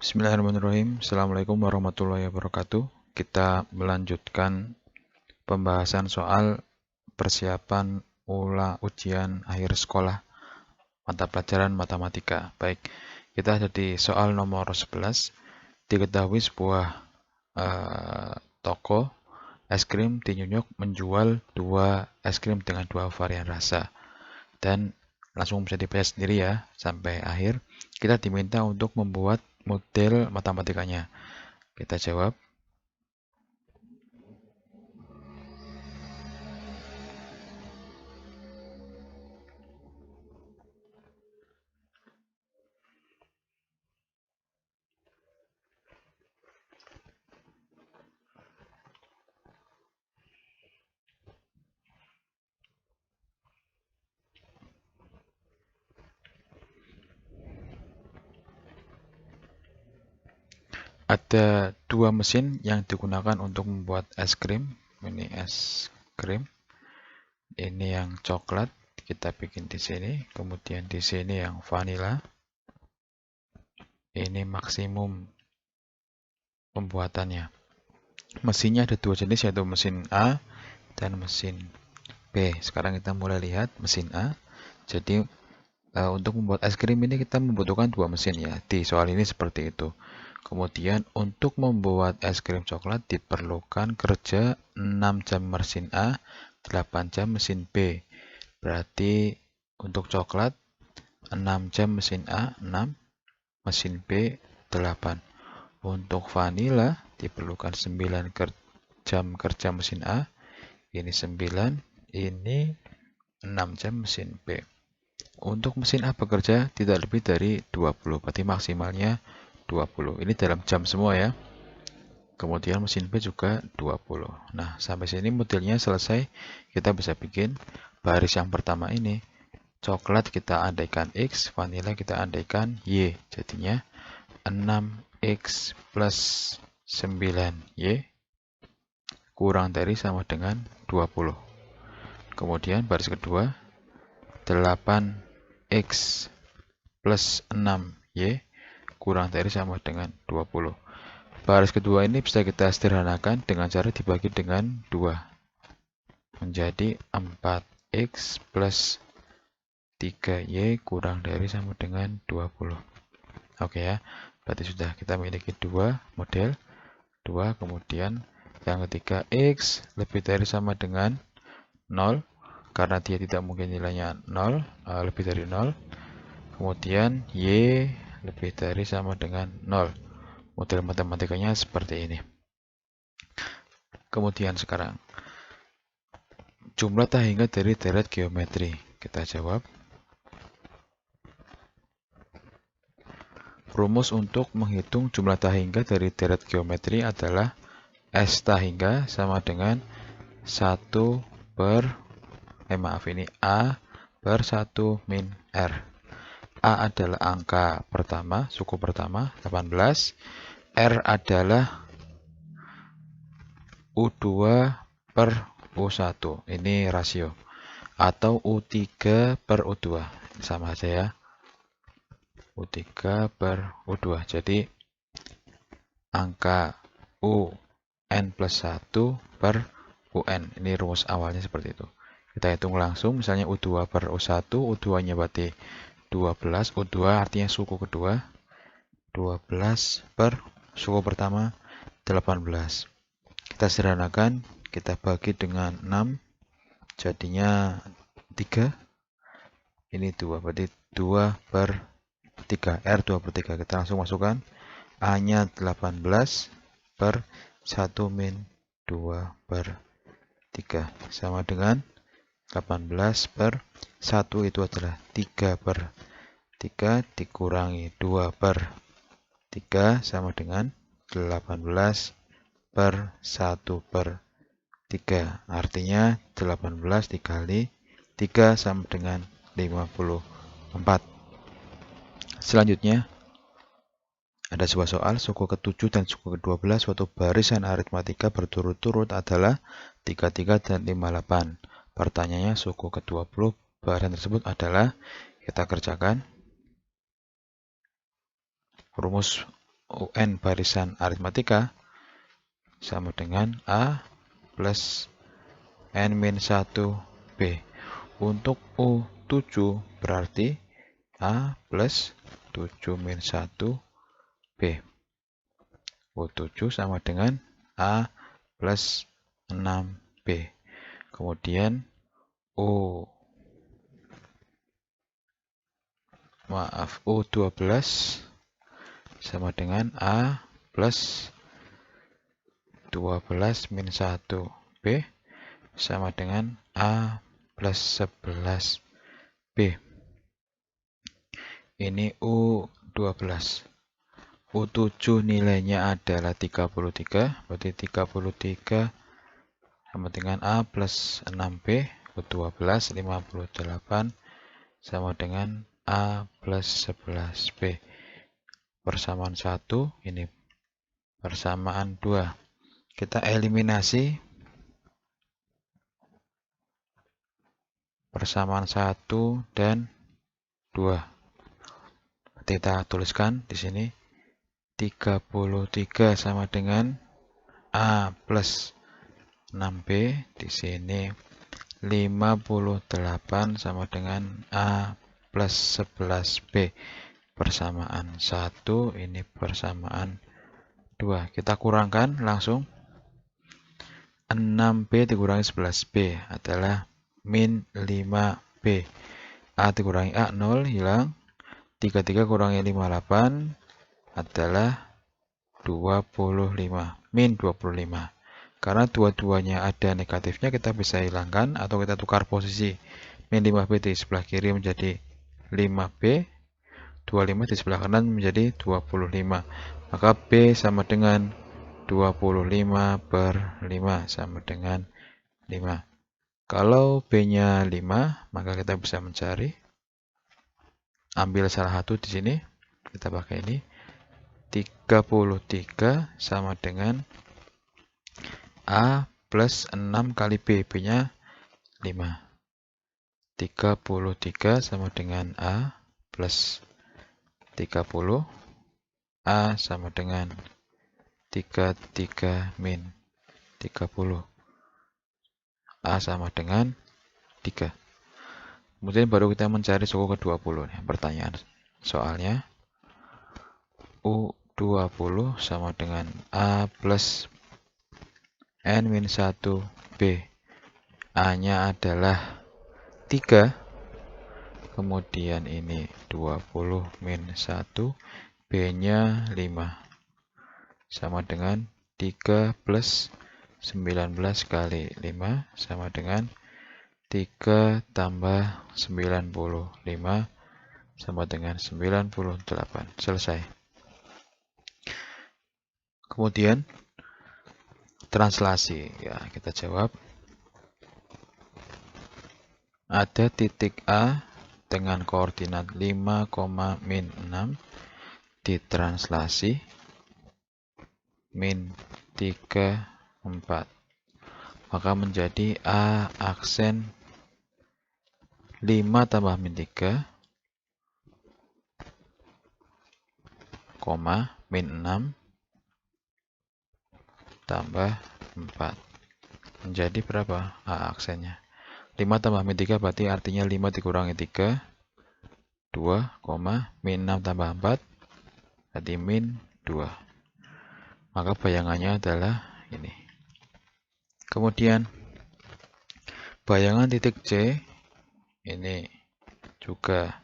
Bismillahirrahmanirrahim. Assalamualaikum warahmatullahi wabarakatuh. Kita melanjutkan pembahasan soal persiapan ujian akhir sekolah mata pelajaran matematika. Baik, kita ada di soal nomor 11. Diketahui sebuah toko es krim di New York menjual 2 es krim dengan 2 varian rasa. Dan langsung bisa dibaca sendiri ya sampai akhir. Kita diminta untuk membuat model matematikanya. Kita jawab. Ada 2 mesin yang digunakan untuk membuat es krim. Ini es krim. Ini yang coklat. Kita bikin di sini. Kemudian di sini yang vanila. Ini maksimum pembuatannya. Mesinnya ada 2 jenis, yaitu mesin A dan mesin B. Sekarang kita mulai lihat mesin A. Jadi untuk membuat es krim ini kita membutuhkan 2 mesin ya. Di soal ini seperti itu. Kemudian untuk membuat es krim coklat diperlukan kerja 6 jam mesin A, 8 jam mesin B. Berarti untuk coklat 6 jam mesin A, 6, mesin B 8. Untuk vanila diperlukan 9 jam kerja mesin A, ini 9, ini 6 jam mesin B. Untuk mesin A bekerja tidak lebih dari 20, berarti maksimalnya 20. Ini dalam jam semua ya. Kemudian mesin B juga 20. Nah, sampai sini modelnya selesai. Kita bisa bikin baris yang pertama ini. Coklat kita andaikan X, vanila kita andaikan Y. Jadinya 6X plus 9Y kurang dari sama dengan 20. Kemudian baris kedua 8X plus 6Y kurang dari sama dengan 20. Baris kedua ini bisa kita sederhanakan dengan cara dibagi dengan 2. Menjadi 4X plus 3Y kurang dari sama dengan 20. Oke ya, berarti sudah kita memiliki 2 model. 2, kemudian yang ketiga X lebih dari sama dengan 0. Karena dia tidak mungkin nilainya 0, lebih dari 0. Kemudian Y lebih dari sama dengan 0. Model matematikanya seperti ini. Kemudian sekarang, jumlah tak hingga dari deret geometri. Kita jawab. Rumus untuk menghitung jumlah tak hingga dari deret geometri adalah S tak hingga sama dengan 1 per, ini A per 1 min R. A adalah angka pertama, suku pertama, 18. R adalah U2 per U1. Ini rasio. Atau U3 per U2. Sama saja ya. U3 per U2. Jadi, angka UN plus 1 per UN. Ini rumus awalnya seperti itu. Kita hitung langsung. Misalnya U2 per U1. U2-nya berarti 12. U2 artinya suku kedua. 12 per suku pertama 18. Kita sederhanakan, kita bagi dengan 6, jadinya 3. Ini 2, berarti 2 per 3, R 2 per 3. Kita langsung masukkan, A-nya 18 per 1 min 2 per 3. Sama dengan 18 per 1 itu adalah 3 per 3 dikurangi 2 per 3 sama dengan 18 per 1 per 3. Artinya 18 dikali 3 sama dengan 54. Selanjutnya, ada sebuah soal, suku ke-7 dan suku ke-12 suatu barisan aritmatika berturut-turut adalah 33 dan 58. Pertanyaannya, suku ke-20 barisan tersebut adalah, kita kerjakan. Rumus UN barisan aritmatika sama dengan A plus N-1B. Untuk U7 berarti A plus 7-1B. U7 sama dengan A plus 6B. Kemudian U12 sama dengan A plus 12-1B sama dengan A plus 11B. Ini U12. U7 nilainya adalah 33, berarti 33 sama dengan A plus 6B. U12 58 sama dengan A plus 11B. Persamaan 1, ini persamaan 2. Kita eliminasi persamaan 1 dan 2. Kita tuliskan di sini 33 sama dengan A plus 6B. Di sini 58 sama dengan A plus 11B. Persamaan 1, ini persamaan 2. Kita kurangkan langsung. 6B dikurangi 11B adalah min 5B. A dikurangi A, 0, hilang. 33 kurangi 58 adalah 25, min 25. Karena dua-duanya ada negatifnya, kita bisa hilangkan atau kita tukar posisi. Min 5B di sebelah kiri menjadi 5B, 25 di sebelah kanan menjadi 25. Maka B sama dengan 25 per 5 sama dengan 5. Kalau B-nya 5, maka kita bisa mencari. Ambil salah satu di sini. Kita pakai ini. 33 sama dengan A plus 6 kali B. B-nya 5. 33 sama dengan A plus 30. A sama dengan 33 min 30. A sama dengan 3. Kemudian baru kita mencari suku ke-20. Pertanyaan soalnya U20 sama dengan A plus N-1B. A-nya adalah 3. Kemudian ini 20 min 1. B-nya 5. Sama dengan 3 plus 19 kali 5 sama dengan 3 tambah 95 sama dengan 98. Selesai. Kemudian translasi. Ya, kita jawab. Ada titik A dengan koordinat 5, min 6 ditranslasi min 3, 4. Maka menjadi A aksen 5 tambah min 3, min 6 tambah 4. Menjadi berapa A aksennya? 5 tambah min 3 berarti artinya 5 dikurangi 3, 2, min 6 tambah 4, berarti min 2. Maka bayangannya adalah ini. Kemudian bayangan titik C, ini juga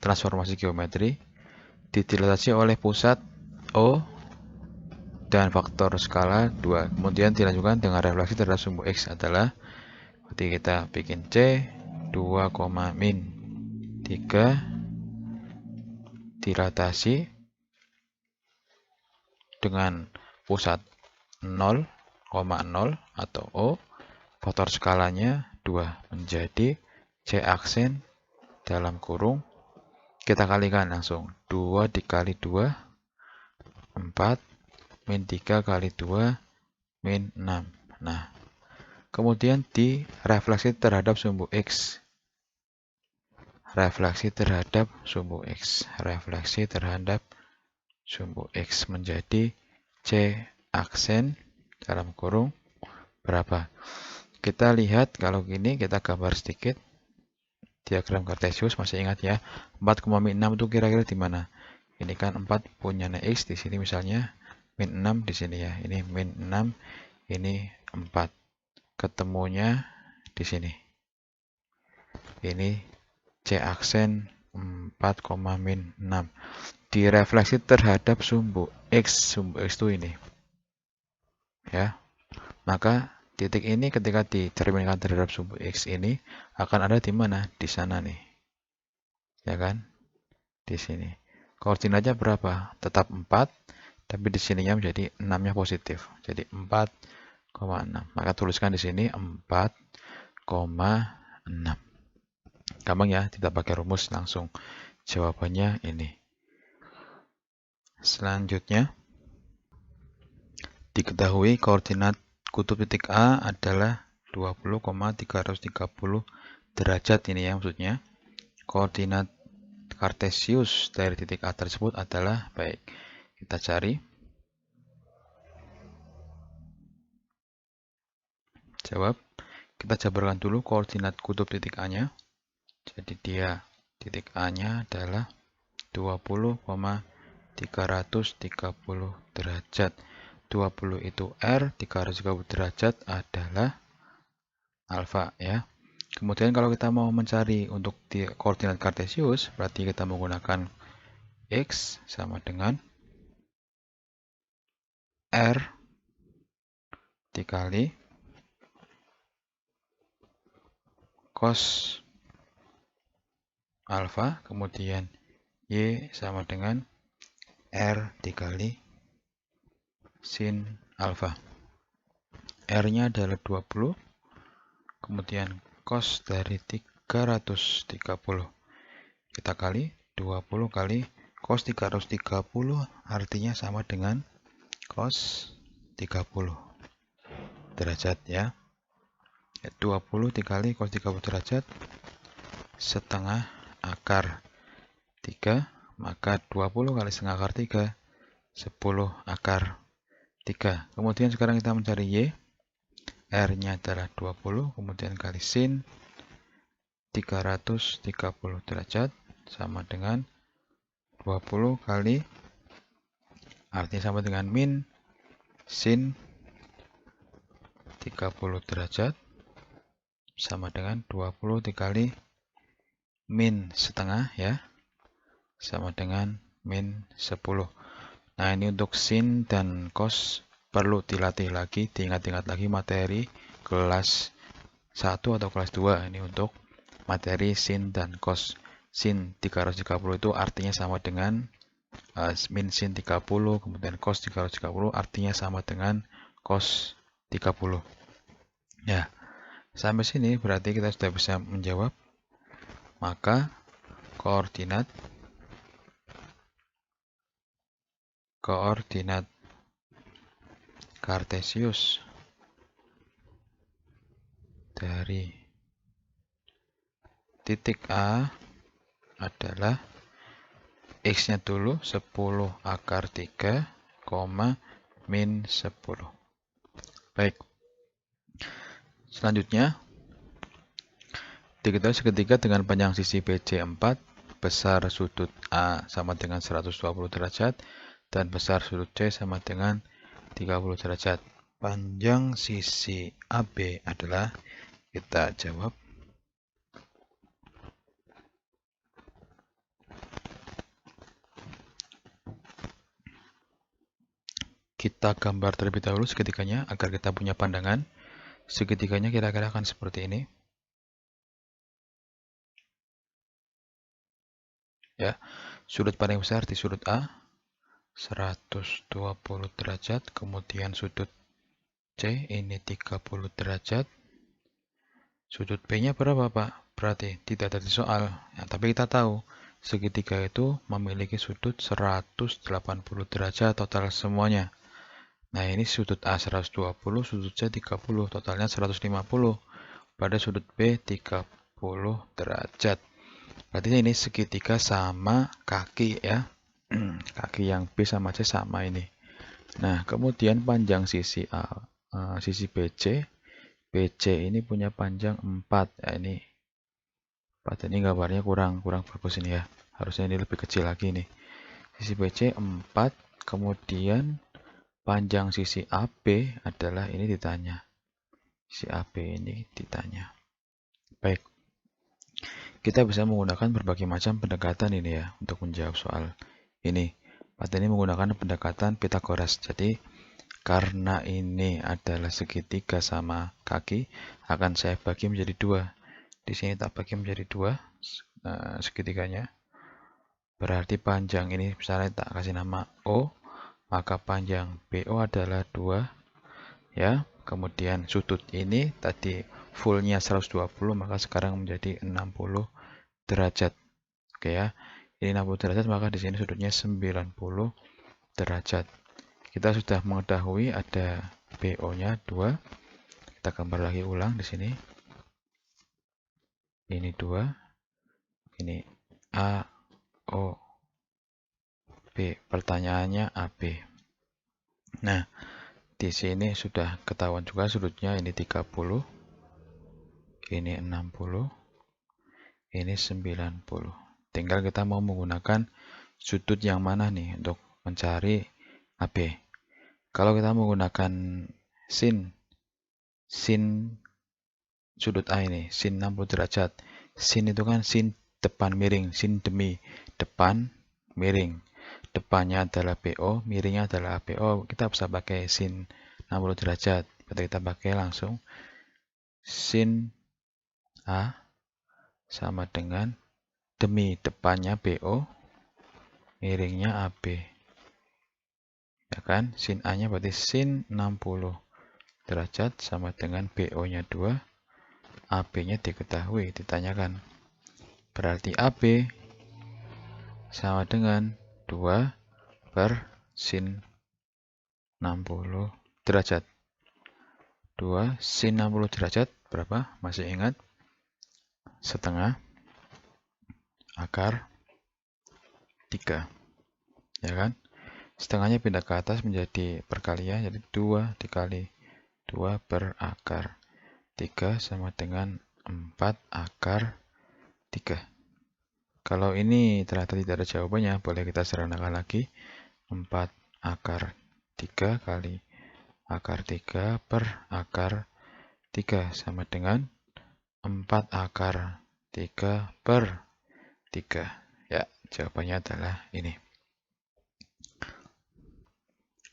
transformasi geometri, didilatasi oleh pusat O dan faktor skala 2. Kemudian dilanjutkan dengan refleksi terhadap sumbu X adalah, berarti kita bikin C 2, min 3 dilatasi dengan pusat 0, 0 atau O, faktor skalanya 2 menjadi C aksen dalam kurung. Kita kalikan langsung 2 dikali 2, 4, min 3 kali 2, min 6. Nah, kemudian direfleksi terhadap sumbu X. Refleksi terhadap sumbu X. Refleksi terhadap sumbu X menjadi C aksen dalam kurung berapa. Kita lihat kalau gini, kita gambar sedikit diagram Kartesius. Masih ingat ya, 4,6 itu kira-kira di mana? Ini kan 4 punya X di sini misalnya, min 6 di sini ya. Ini min 6, ini 4. Ketemunya di sini. Ini C aksen 4, min 6. Direfleksi terhadap sumbu X. Sumbu X itu ini. Ya. Maka titik ini ketika dicerminkan terhadap sumbu X ini akan ada di mana? Di sana nih. Ya kan? Di sini. Koordinatnya berapa? Tetap 4, tapi di sininya menjadi 6-nya positif. Jadi 4,6. Maka tuliskan di sini 4,6. Gampang ya, tidak pakai rumus, langsung jawabannya ini. Selanjutnya, diketahui koordinat kutub titik A adalah 20,330 derajat ini ya maksudnya. Koordinat Kartesius dari titik A tersebut adalah, baik, kita cari. Jawab, kita jabarkan dulu koordinat kutub titik A-nya. Jadi dia titik A-nya adalah 20,330 derajat. 20 itu R, 330 derajat adalah alfa ya. Kemudian kalau kita mau mencari untuk di koordinat Kartesius, berarti kita menggunakan X sama dengan R dikali cos alfa, kemudian Y sama dengan R dikali sin alfa. R-nya adalah 20, kemudian cos dari 330. Kita kali 20 kali cos 330 artinya sama dengan cos 30 derajat ya. 20 dikali cos 30 derajat setengah akar 3, maka 20 kali setengah akar 3, 10 akar 3. Kemudian sekarang kita mencari Y. R-nya adalah 20, kemudian kali sin 330 derajat sama dengan 20 kali, artinya sama dengan min sin 30 derajat sama dengan 20 dikali min setengah ya, sama dengan min 10. Nah ini untuk sin dan cos perlu dilatih lagi, diingat-ingat lagi materi kelas 1 atau kelas 2. Ini untuk materi sin dan cos. Sin 330 itu artinya sama dengan min sin 30, kemudian cos 330 artinya sama dengan cos 30. Ya, sampai sini berarti kita sudah bisa menjawab. Maka koordinat Kartesius dari titik A adalah X-nya dulu 10 akar 3, min 10. Baik. Selanjutnya, diketahui segitiga dengan panjang sisi BC 4, besar sudut A sama dengan 120 derajat, dan besar sudut C sama dengan 30 derajat. Panjang sisi AB adalah, kita jawab, kita gambar terlebih dahulu segitiganya agar kita punya pandangan. Segitiganya kira-kira akan seperti ini. Ya, sudut paling besar di sudut A 120 derajat, kemudian sudut C ini 30 derajat. Sudut B-nya berapa, Pak? Berarti tidak ada di soal. Ya, tapi kita tahu segitiga itu memiliki sudut 180 derajat total semuanya. Nah, ini sudut A 120, sudut C 30, totalnya 150. Pada sudut B 30 derajat. Berarti ini segitiga sama kaki ya. Kaki yang B sama C sama ini. Nah, kemudian panjang sisi sisi BC. BC ini punya panjang 4. Ya, ini 4. Ini gambarnya kurang bagus ini ya. Harusnya ini lebih kecil lagi nih. Sisi BC 4. Kemudian panjang sisi AB adalah ini ditanya. Sisi AB ini ditanya. Baik. Kita bisa menggunakan berbagai macam pendekatan ini ya untuk menjawab soal ini. Pada ini menggunakan pendekatan Pythagoras. Jadi karena ini adalah segitiga sama kaki, akan saya bagi menjadi 2. Di sini tak bagi menjadi 2 segitiganya. Berarti panjang ini misalnya tak kasih nama O, maka panjang BO adalah 2 ya. Kemudian sudut ini tadi fullnya 120, maka sekarang menjadi 60 derajat. Oke ya. Ini 60 derajat, maka di sini sudutnya 90 derajat. Kita sudah mengetahui ada BO-nya 2. Kita gambar lagi ulang di sini. Ini 2. Ini A, O, B. Pertanyaannya AB. Nah, di sini sudah ketahuan juga sudutnya ini 30. Ini 60. Ini 90. Tinggal kita mau menggunakan sudut yang mana nih untuk mencari AB. Kalau kita menggunakan sin sudut A ini, sin 60 derajat. Sin itu kan sin depan miring, sin demi depan miring. Depannya adalah BO, miringnya adalah ABO. Kita bisa pakai sin 60 derajat. Berarti kita pakai langsung sin A sama dengan demi depannya BO, miringnya AB. Ya kan? Sin A-nya berarti sin 60 derajat sama dengan BO-nya 2. AB-nya diketahui, ditanyakan. Berarti AB sama dengan 2 per sin 60 derajat. 2 sin 60 derajat berapa? Masih ingat? Setengah akar 3. Ya kan? Setengahnya pindah ke atas menjadi perkalian, jadi 2 dikali 2 per akar 3 sama dengan 4 akar 3. Kalau ini ternyata tidak ada jawabannya, boleh kita sederhanakan lagi. 4 akar 3 kali akar 3 per akar 3 sama dengan 4 akar 3 per 3. Ya, jawabannya adalah ini.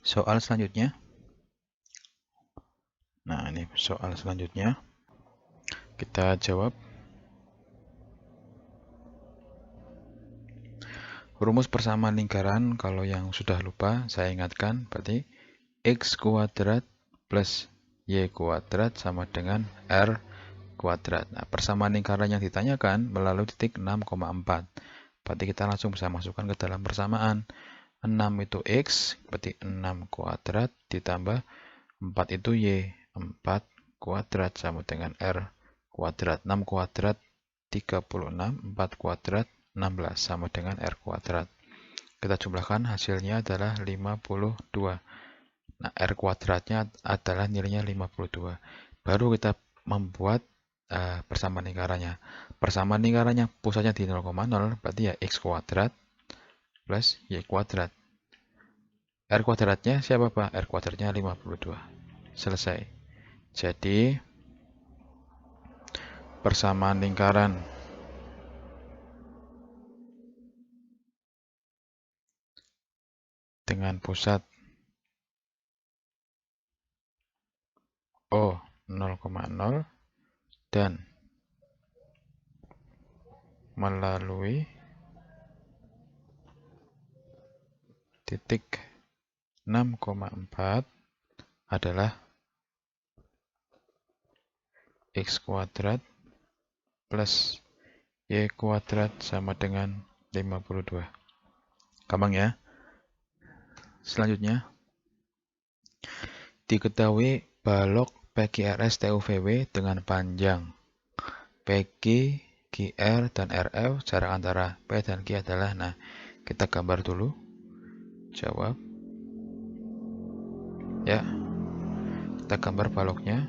Soal selanjutnya. Nah, ini soal selanjutnya. Kita jawab. Rumus persamaan lingkaran, kalau yang sudah lupa, saya ingatkan, berarti X kuadrat plus Y kuadrat sama dengan R kuadrat. Nah, persamaan lingkaran yang ditanyakan melalui titik 6,4. Berarti kita langsung bisa masukkan ke dalam persamaan. 6 itu X, berarti 6 kuadrat ditambah 4 itu Y. 4 kuadrat sama dengan R kuadrat. 6 kuadrat 36, 4 kuadrat 16 sama dengan R kuadrat. Kita jumlahkan, hasilnya adalah 52. Nah, R kuadratnya adalah nilainya 52. Baru kita membuat persamaan lingkarannya. Persamaan lingkarannya pusatnya di 0,0, berarti ya X kuadrat plus Y kuadrat. R kuadratnya siapa Pak? R kuadratnya 52. Selesai. Jadi, persamaan lingkaran dengan pusat O 0,0 dan melalui titik 6,4 adalah X kuadrat plus Y kuadrat sama dengan 52. Gampang ya. Selanjutnya, diketahui balok PQRS TUVW dengan panjang PQ, QR, dan RF, jarak antara P dan Q adalah, nah, kita gambar dulu. Jawab. Ya, kita gambar baloknya.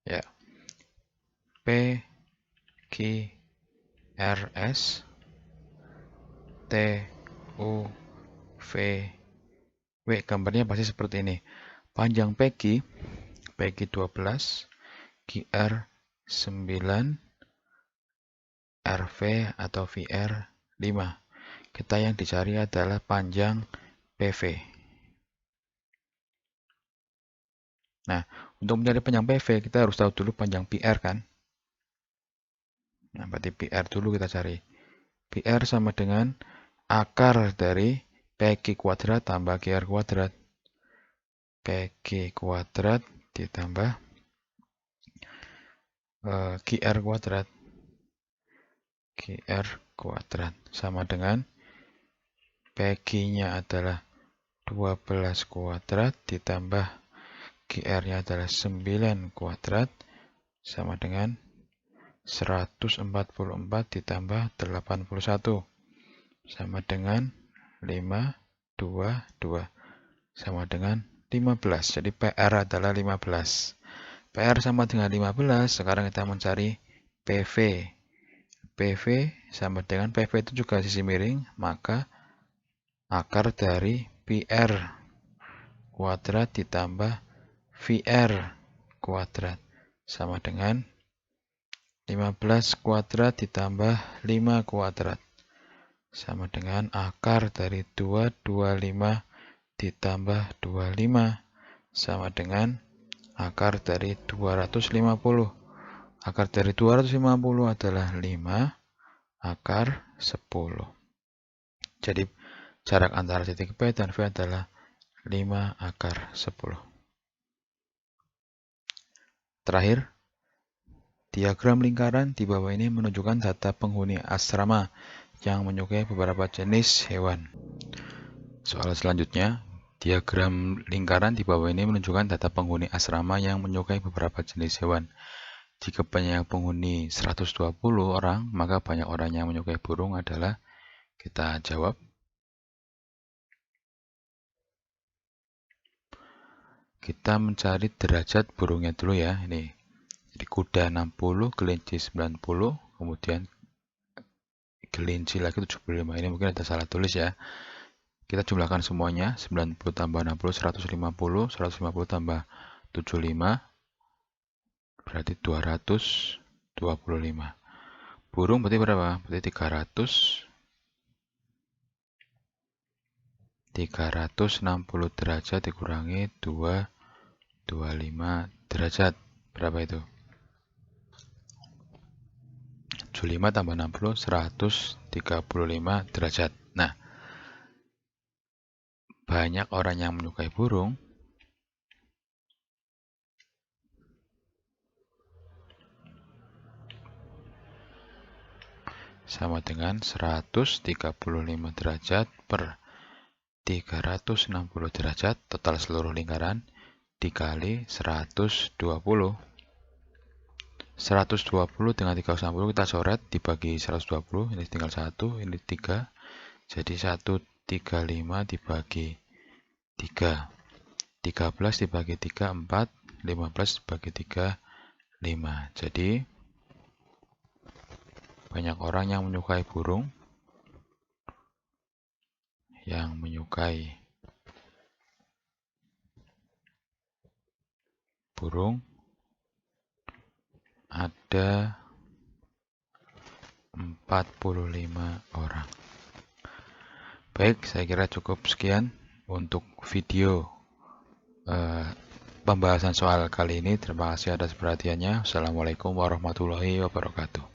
Ya, P, Q, R, S, T, U, V, W. Gambarnya pasti seperti ini. Panjang PQ 12, QR 9, RV atau VR 5. Kita yang dicari adalah panjang PV. Nah, untuk mencari panjang PV, kita harus tahu dulu panjang PR kan? Nah, berarti PR dulu kita cari. PR sama dengan akar dari PQ kuadrat tambah QR kuadrat. PQ kuadrat ditambah QR kuadrat. QR kuadrat sama dengan PQ-nya adalah 12 kuadrat ditambah QR-nya adalah 9 kuadrat sama dengan 144 ditambah 81 sama dengan 522 sama dengan 15. Jadi PR adalah 15. PR sama dengan 15. Sekarang kita mencari PV. PV sama dengan PV itu juga sisi miring, maka akar dari PR kuadrat ditambah VR kuadrat sama dengan 15 kuadrat ditambah 5 kuadrat sama dengan akar dari 225 ditambah 25 sama dengan akar dari 250. Akar dari 250 adalah 5 akar 10. Jadi jarak antara titik P dan V adalah 5 akar 10. Terakhir, diagram lingkaran di bawah ini menunjukkan data penghuni asrama yang menyukai beberapa jenis hewan. Soal selanjutnya, diagram lingkaran di bawah ini menunjukkan data penghuni asrama yang menyukai beberapa jenis hewan. Jika banyak penghuni 120 orang, maka banyak orang yang menyukai burung adalah, kita jawab. Kita mencari derajat burungnya dulu ya. Ini. Jadi kuda 60, kelinci 90, kemudian kelinci lagi 75. Ini mungkin ada salah tulis ya. Kita jumlahkan semuanya. 90 tambah 60, 150. 150 tambah 75, berarti 225. Burung berarti berapa? Berarti 360 derajat dikurangi 225 derajat. Berapa itu? 75 tambah 60, 135 derajat. Nah, banyak orang yang menyukai burung sama dengan 135 derajat per 360 derajat, total seluruh lingkaran, dikali 120. 120 dengan 360 kita coret, dibagi 120, ini tinggal 1, ini 3, jadi 135 dibagi 3. 13 dibagi 3, 4, 15 dibagi 3, 5. Jadi, banyak orang yang menyukai burung, ada 45 orang. Baik, saya kira cukup sekian untuk video pembahasan soal kali ini. Terima kasih atas perhatiannya. Assalamualaikum warahmatullahi wabarakatuh.